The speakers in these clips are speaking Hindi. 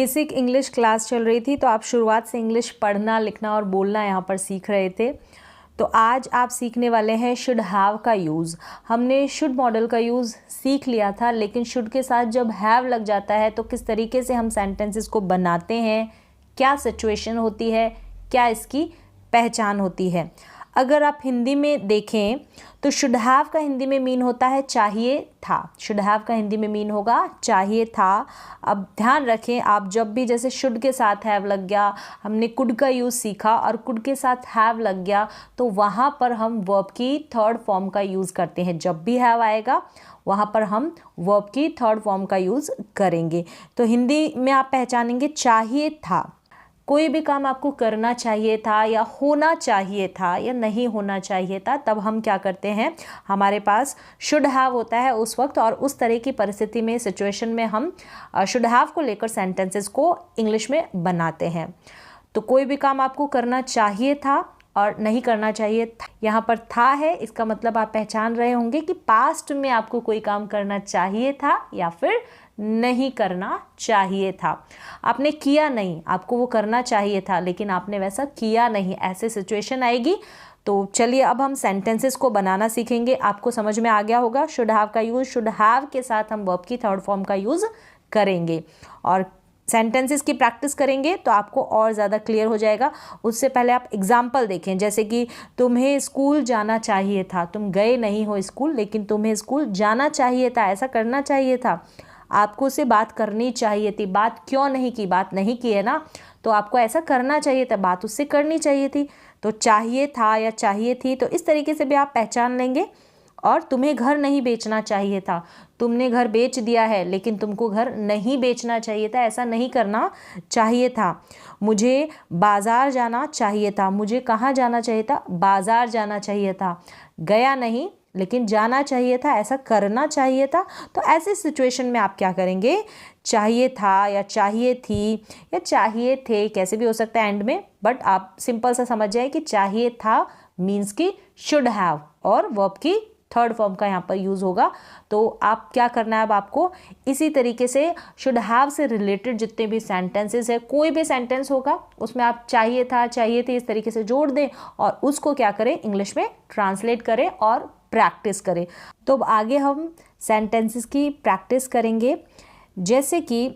बेसिक इंग्लिश क्लास चल रही थी, तो आप शुरुआत से इंग्लिश पढ़ना, लिखना और बोलना यहाँ पर सीख रहे थे। तो आज आप सीखने वाले हैं शुड हैव का यूज़। हमने शुड मॉडल का यूज़ सीख लिया था, लेकिन शुड के साथ जब हैव लग जाता है तो किस तरीके से हम सेंटेंसेस को बनाते हैं, क्या सिचुएशन होती है, क्या इसकी पहचान होती है। अगर आप हिंदी में देखें तो शुड हैव का हिंदी में मीन होता है चाहिए था। शुड हैव का हिंदी में मीन होगा चाहिए था। अब ध्यान रखें, आप जब भी जैसे शुड के साथ हैव लग गया, हमने कुड का यूज़ सीखा और कुड के साथ हैव लग गया, तो वहाँ पर हम वर्ब की थर्ड फॉर्म का यूज़ करते हैं। जब भी हैव आएगा वहाँ पर हम वर्ब की थर्ड फॉर्म का यूज़ करेंगे। तो हिंदी में आप पहचानेंगे चाहिए था। कोई भी काम आपको करना चाहिए था या होना चाहिए था या नहीं होना चाहिए था, तब हम क्या करते हैं, हमारे पास शुड हैव होता है उस वक्त, और उस तरह की परिस्थिति में, सिचुएशन में हम शुड हैव को लेकर सेंटेंसेस को इंग्लिश में बनाते हैं। तो कोई भी काम आपको करना चाहिए था और नहीं करना चाहिए था, यहाँ पर था है, इसका मतलब आप पहचान रहे होंगे कि पास्ट में आपको कोई काम करना चाहिए था या फिर नहीं करना चाहिए था। आपने किया नहीं, आपको वो करना चाहिए था लेकिन आपने वैसा किया नहीं, ऐसे सिचुएशन आएगी। तो चलिए अब हम सेंटेंसेस को बनाना सीखेंगे। आपको समझ में आ गया होगा शुड हैव का यूज़, शुड हैव के साथ हम वर्ब की थर्ड फॉर्म का यूज़ करेंगे और सेंटेंसेस की प्रैक्टिस करेंगे तो आपको और ज़्यादा क्लियर हो जाएगा। उससे पहले आप एग्जाम्पल देखें, जैसे कि तुम्हें स्कूल जाना चाहिए था, तुम गए नहीं हो स्कूल लेकिन तुम्हें स्कूल जाना चाहिए था, ऐसा करना चाहिए था, आपको उससे बात करनी चाहिए थी। बात क्यों नहीं की, बात नहीं की है ना, तो आपको ऐसा करना चाहिए था, बात उससे करनी चाहिए थी। तो चाहिए था या चाहिए थी, तो इस तरीके से भी आप पहचान लेंगे। और तुम्हें घर नहीं बेचना चाहिए था, तुमने घर बेच दिया है लेकिन तुमको घर नहीं बेचना चाहिए था, ऐसा नहीं करना चाहिए था। मुझे बाज़ार जाना चाहिए था, मुझे कहाँ जाना चाहिए था, बाज़ार जाना चाहिए था। गया नहीं लेकिन जाना चाहिए था, ऐसा करना चाहिए था। तो ऐसे सिचुएशन में आप क्या करेंगे, चाहिए था या चाहिए थी या चाहिए थे, कैसे भी हो सकता है एंड में, बट आप सिंपल सा समझ जाए कि चाहिए था मीन्स की शुड हैव और वर्ब की थर्ड फॉर्म का यहाँ पर यूज़ होगा। तो आप क्या करना है, अब आपको इसी तरीके से शुड हैव से रिलेटेड जितने भी सेंटेंसेस है, कोई भी सेंटेंस होगा उसमें आप चाहिए था, चाहिए थे इस तरीके से जोड़ दें और उसको क्या करें, इंग्लिश में ट्रांसलेट करें और प्रैक्टिस करें। तो अब आगे हम सेंटेंसेस की प्रैक्टिस करेंगे। जैसे कि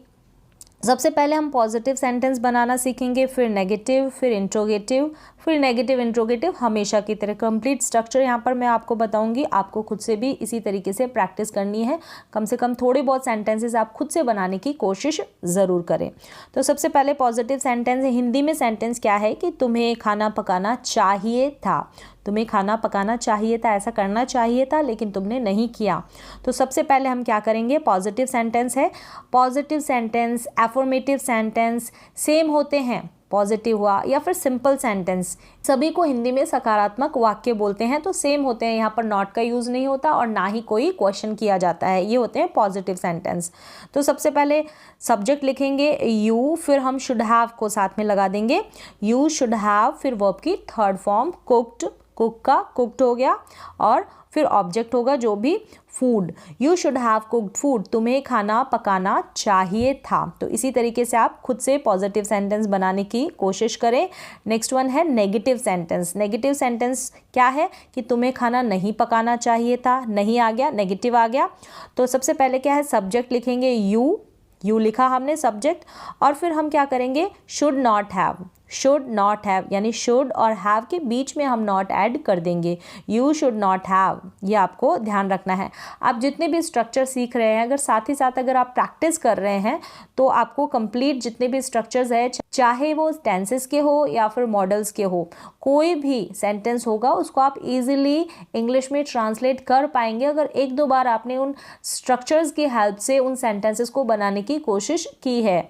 सबसे पहले हम पॉजिटिव सेंटेंस बनाना सीखेंगे, फिर नेगेटिव, फिर इंट्रोगेटिव, फिर नेगेटिव इंट्रोगेटिव, हमेशा की तरह। कंप्लीट स्ट्रक्चर यहाँ पर मैं आपको बताऊंगी, आपको खुद से भी इसी तरीके से प्रैक्टिस करनी है। कम से कम थोड़े बहुत सेंटेंसेस आप खुद से बनाने की कोशिश ज़रूर करें। तो सबसे पहले पॉजिटिव सेंटेंस है। हिंदी में सेंटेंस क्या है कि तुम्हें खाना पकाना चाहिए था, तुम्हें खाना पकाना चाहिए था, ऐसा करना चाहिए था लेकिन तुमने नहीं किया। तो सबसे पहले हम क्या करेंगे, पॉजिटिव सेंटेंस है। Positive sentence, affirmative sentence same होते हैं, पॉजिटिव हुआ या फिर सिंपल सेंटेंस, सभी को हिंदी में सकारात्मक वाक्य बोलते हैं, तो सेम होते हैं। यहाँ पर नॉट का यूज़ नहीं होता और ना ही कोई क्वेश्चन किया जाता है, ये होते हैं पॉजिटिव सेंटेंस। तो सबसे पहले सब्जेक्ट लिखेंगे यू, फिर हम शुड हैव को साथ में लगा देंगे, यू शुड हैव, फिर वर्ब की थर्ड फॉर्म कुक्ड, कुक का कुक्ड हो गया, और फिर ऑब्जेक्ट होगा जो भी food, you should have cooked food, तुम्हें खाना पकाना चाहिए था। तो इसी तरीके से आप खुद से पॉजिटिव सेंटेंस बनाने की कोशिश करें। नेक्स्ट वन है नेगेटिव सेंटेंस। नेगेटिव सेंटेंस क्या है कि तुम्हें खाना नहीं पकाना चाहिए था, नहीं आ गया, नेगेटिव आ गया। तो सबसे पहले क्या है, सब्जेक्ट लिखेंगे यू, यू लिखा हमने सब्जेक्ट, और फिर हम क्या करेंगे, should not have, should not have, यानी शुड और हैव के बीच में हम नॉट ऐड कर देंगे, यू शुड नॉट हैव, ये आपको ध्यान रखना है। आप जितने भी स्ट्रक्चर सीख रहे हैं, अगर साथ ही साथ अगर आप प्रैक्टिस कर रहे हैं तो आपको कंप्लीट जितने भी स्ट्रक्चर्स है, चाहे वो टेंसेस के हो या फिर मॉडल्स के हो, कोई भी सेंटेंस होगा उसको आप इजीली इंग्लिश में ट्रांसलेट कर पाएंगे अगर एक दो बार आपने उन स्ट्रक्चर्स की हेल्प से उन सेंटेंसेस को बनाने की कोशिश की है।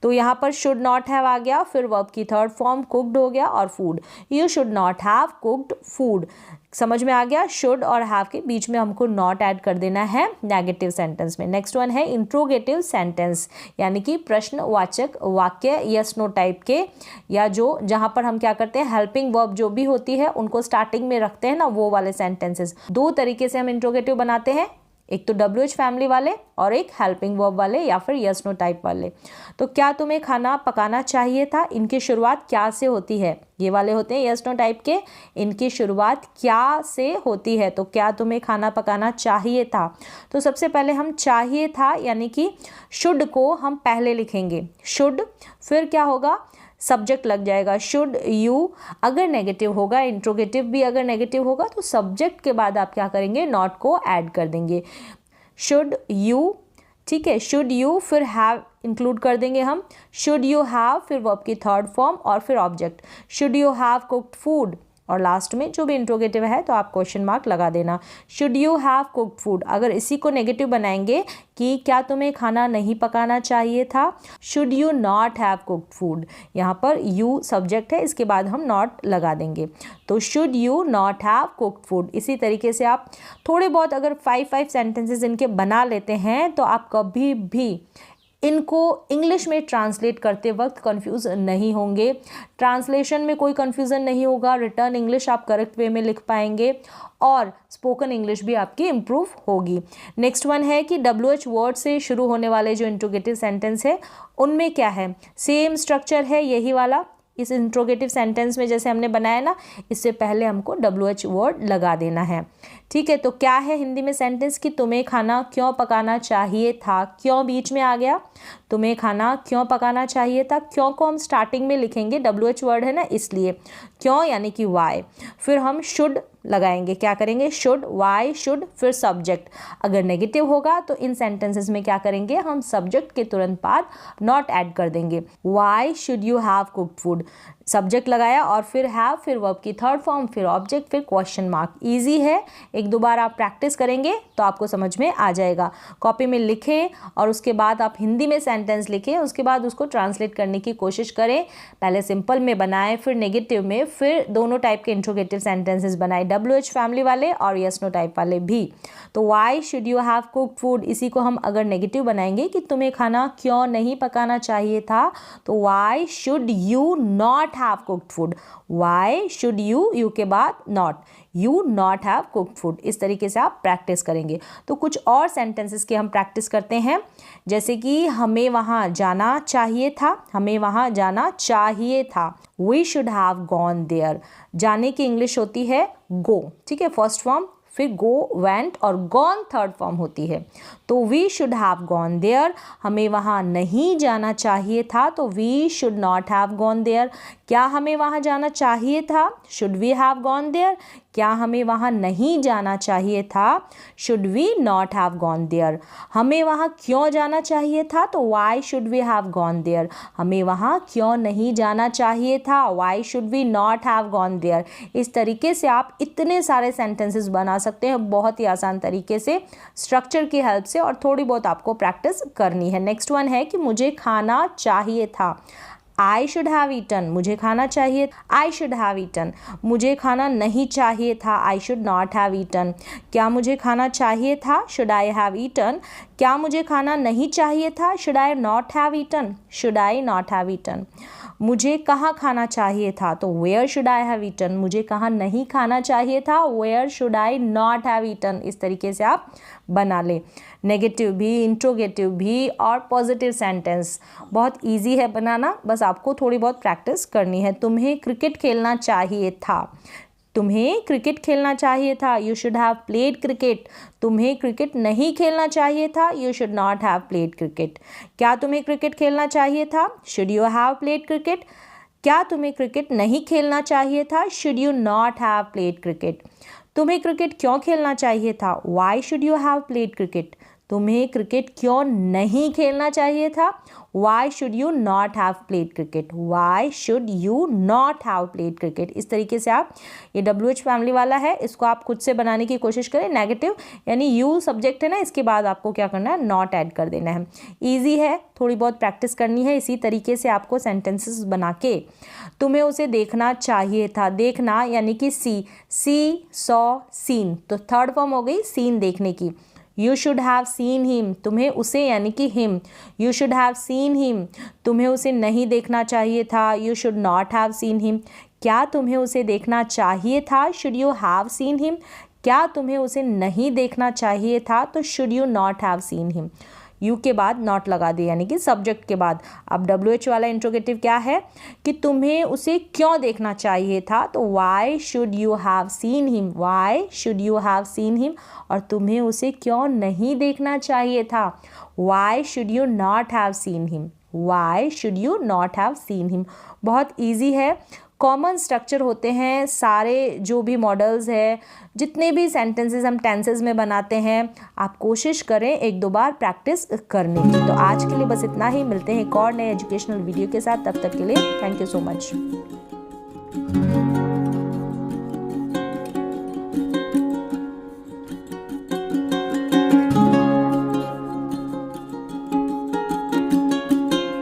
तो यहाँ पर शुड नॉट हैव आ गया, फिर वर्ब की थर्ड फॉर्म कुक्ड हो गया और food, you should not have cooked food. समझ में आ गया, शुड और हैव के बीच में हमको नॉट ऐड कर देना है नेगेटिव सेंटेंस में। नेक्स्ट वन है इंट्रोगेटिव सेंटेंस, यानी कि प्रश्नवाचक वाक्य, यस नो टाइप के, या जो जहाँ पर हम क्या करते हैं, हेल्पिंग वर्ब जो भी होती है उनको स्टार्टिंग में रखते हैं ना, वो वाले सेंटेंसेस। दो तरीके से हम इंट्रोगेटिव बनाते हैं, एक तो WH फैमिली वाले और एक हेल्पिंग वर्ब वाले या फिर यस नो टाइप वाले। तो क्या तुम्हें खाना पकाना चाहिए था, इनकी शुरुआत क्या से होती है, ये वाले होते हैं यस नो टाइप के, इनकी शुरुआत क्या से होती है। तो क्या तुम्हें खाना पकाना चाहिए था, तो सबसे पहले हम चाहिए था यानी कि शुड को हम पहले लिखेंगे, शुड, फिर क्या होगा, सब्जेक्ट लग जाएगा शुड यू, अगर नेगेटिव होगा, इंट्रोगेटिव भी अगर नेगेटिव होगा तो सब्जेक्ट के बाद आप क्या करेंगे, नॉट को ऐड कर देंगे, शुड यू, ठीक है, शुड यू, फिर हैव इंक्लूड कर देंगे हम, शुड यू हैव, फिर वर्ब की थर्ड फॉर्म और फिर object, should you have cooked food, और लास्ट में जो भी इंट्रोगेटिव है तो आप क्वेश्चन मार्क लगा देना, should you have cooked food. अगर इसी को नेगेटिव बनाएंगे कि क्या तुम्हें खाना नहीं पकाना चाहिए था, should you not have cooked food, यहाँ पर यू सब्जेक्ट है, इसके बाद हम नॉट लगा देंगे, तो should you not have cooked food. इसी तरीके से आप थोड़े बहुत अगर 5 सेंटेंसेस इनके बना लेते हैं तो आप कभी भी इनको इंग्लिश में ट्रांसलेट करते वक्त कंफ्यूज नहीं होंगे, ट्रांसलेशन में कोई कंफ्यूजन नहीं होगा, रिटर्न इंग्लिश आप करेक्ट वे में लिख पाएंगे और स्पोकन इंग्लिश भी आपकी इम्प्रूव होगी। नेक्स्ट वन है कि WH वर्ड से शुरू होने वाले जो इंट्रोगेटिव सेंटेंस है उनमें क्या है, सेम स्ट्रक्चर है यही वाला, इस इंट्रोगेटिव सेंटेंस में जैसे हमने बनाया ना, इससे पहले हमको WH वर्ड लगा देना है, ठीक है। तो क्या है हिंदी में सेंटेंस कि तुम्हें खाना क्यों पकाना चाहिए था, क्यों बीच में आ गया, तुम्हें खाना क्यों पकाना चाहिए था, क्यों को हम स्टार्टिंग में लिखेंगे, WH वर्ड है ना इसलिए, क्यों यानी कि वाई, फिर हम शुड लगाएंगे, क्या करेंगे, शुड, वाई शुड, फिर सब्जेक्ट, अगर नेगेटिव होगा तो इन सेंटेंसेस में क्या करेंगे, हम सब्जेक्ट के तुरंत बाद नॉट ऐड कर देंगे, why should you have cooked food, subject लगाया और फिर हैव, फिर वर्ब की थर्ड फॉर्म, फिर ऑब्जेक्ट, फिर क्वेश्चन मार्क। इजी है, एक दो बार आप प्रैक्टिस करेंगे तो आपको समझ में आ जाएगा। कॉपी में लिखें और उसके बाद आप हिंदी में सेंटेंस लिखें, उसके बाद उसको ट्रांसलेट करने की कोशिश करें, पहले सिंपल में बनाएं, फिर नेगेटिव में, फिर दोनों टाइप के इंट्रोगेटिव सेंटेंसेस बनाएं, WH फैमिली वाले और यस नो टाइप वाले भी। तो why should you have cooked food, इसी को हम अगर नेगेटिव बनाएंगे कि तुम्हें खाना क्यों नहीं पकाना चाहिए था, तो why should you not have cooked food, why should you, you के बाद not, you not have cooked food. इस तरीके से आप प्रैक्टिस करेंगे। तो कुछ और सेंटेंसेस की हम प्रैक्टिस करते हैं, जैसे कि हमें वहाँ जाना चाहिए था, हमें वहाँ जाना चाहिए था, we should have gone there, जाने की इंग्लिश होती है गो, ठीक है, फर्स्ट फॉर्म, फिर गो, वेंट और गॉन थर्ड फॉर्म होती है। तो we should have gone there, हमें वहाँ नहीं जाना चाहिए था, तो we should not have gone there. क्या हमें वहाँ जाना चाहिए था, should we have gone there, क्या हमें वहाँ नहीं जाना चाहिए था, should we not have gone there. हमें वहाँ क्यों जाना चाहिए था, तो why should we have gone there, हमें वहाँ क्यों नहीं जाना चाहिए था, why should we not have gone there. इस तरीके से आप इतने सारे सेंटेंसेस बना सकते हैं बहुत ही आसान तरीके से, स्ट्रक्चर की हेल्प से, और थोड़ी बहुत आपको प्रैक्टिस करनी है। नेक्स्ट वन है कि मुझे खाना चाहिए था, आई शुड हैव ईटन, मुझे खाना चाहिए, आई शुड हैव ईटन, मुझे खाना नहीं चाहिए था, I should not have eaten. क्या मुझे खाना चाहिए था, शुड आई हैव ईटन, क्या मुझे खाना नहीं चाहिए था, should I not have eaten, should I not have eaten. मुझे कहाँ खाना चाहिए था, तो where should I have eaten, मुझे कहाँ नहीं खाना चाहिए था, where should I not have eaten. इस तरीके से आप बना लें, नेगेटिव भी, इंट्रोगेटिव भी और पॉजिटिव सेंटेंस। बहुत इजी है बनाना, बस आपको थोड़ी बहुत प्रैक्टिस करनी है। तुम्हें क्रिकेट खेलना चाहिए था, तुम्हें क्रिकेट खेलना चाहिए था, you should have played cricket. तुम्हें क्रिकेट नहीं खेलना चाहिए था, you should not have played cricket. क्या तुम्हें क्रिकेट खेलना चाहिए था, should you have played cricket. क्या तुम्हें क्रिकेट नहीं खेलना चाहिए था, should you not have played cricket. तुम्हें क्रिकेट क्यों खेलना चाहिए था, why should you have played cricket. तुम्हें क्रिकेट क्यों नहीं खेलना चाहिए था, why should you not have played cricket, why should you not have played cricket. इस तरीके से आप, ये WH फैमिली वाला है, इसको आप खुद से बनाने की कोशिश करें। नेगेटिव यानी यू सब्जेक्ट है ना, इसके बाद आपको क्या करना है, नॉट ऐड कर देना है। ईजी है, थोड़ी बहुत प्रैक्टिस करनी है। इसी तरीके से आपको सेंटेंसेस बना के, तुम्हें उसे देखना चाहिए था, देखना यानी कि सी, सॉ, सीन, तो थर्ड फॉर्म हो गई सीन, देखने की। You should have seen him, तुम्हें उसे यानी कि him, you should have seen him. तुम्हें उसे नहीं देखना चाहिए था, you should not have seen him. क्या तुम्हें उसे देखना चाहिए था, should you have seen him. क्या तुम्हें उसे नहीं देखना चाहिए था, तो should you not have seen him. You के बाद नॉट लगा दिया, यानी कि सब्जेक्ट के बाद। अब WH वाला इंट्रोगेटिव क्या है कि तुम्हें उसे क्यों देखना चाहिए था, तो why should you have seen him, why should you have seen him. और तुम्हें उसे क्यों नहीं देखना चाहिए था, why should you not have seen him, why should you not have seen him. बहुत ईजी है, कॉमन स्ट्रक्चर होते हैं सारे जो भी मॉडल्स है, जितने भी सेंटेंसेस हम टेंसेस में बनाते हैं। आप कोशिश करें 1-2 बार प्रैक्टिस करने की। तो आज के लिए बस इतना ही, मिलते हैं एक और नए एजुकेशनल वीडियो के साथ। तब तक के लिए थैंक यू सो मच।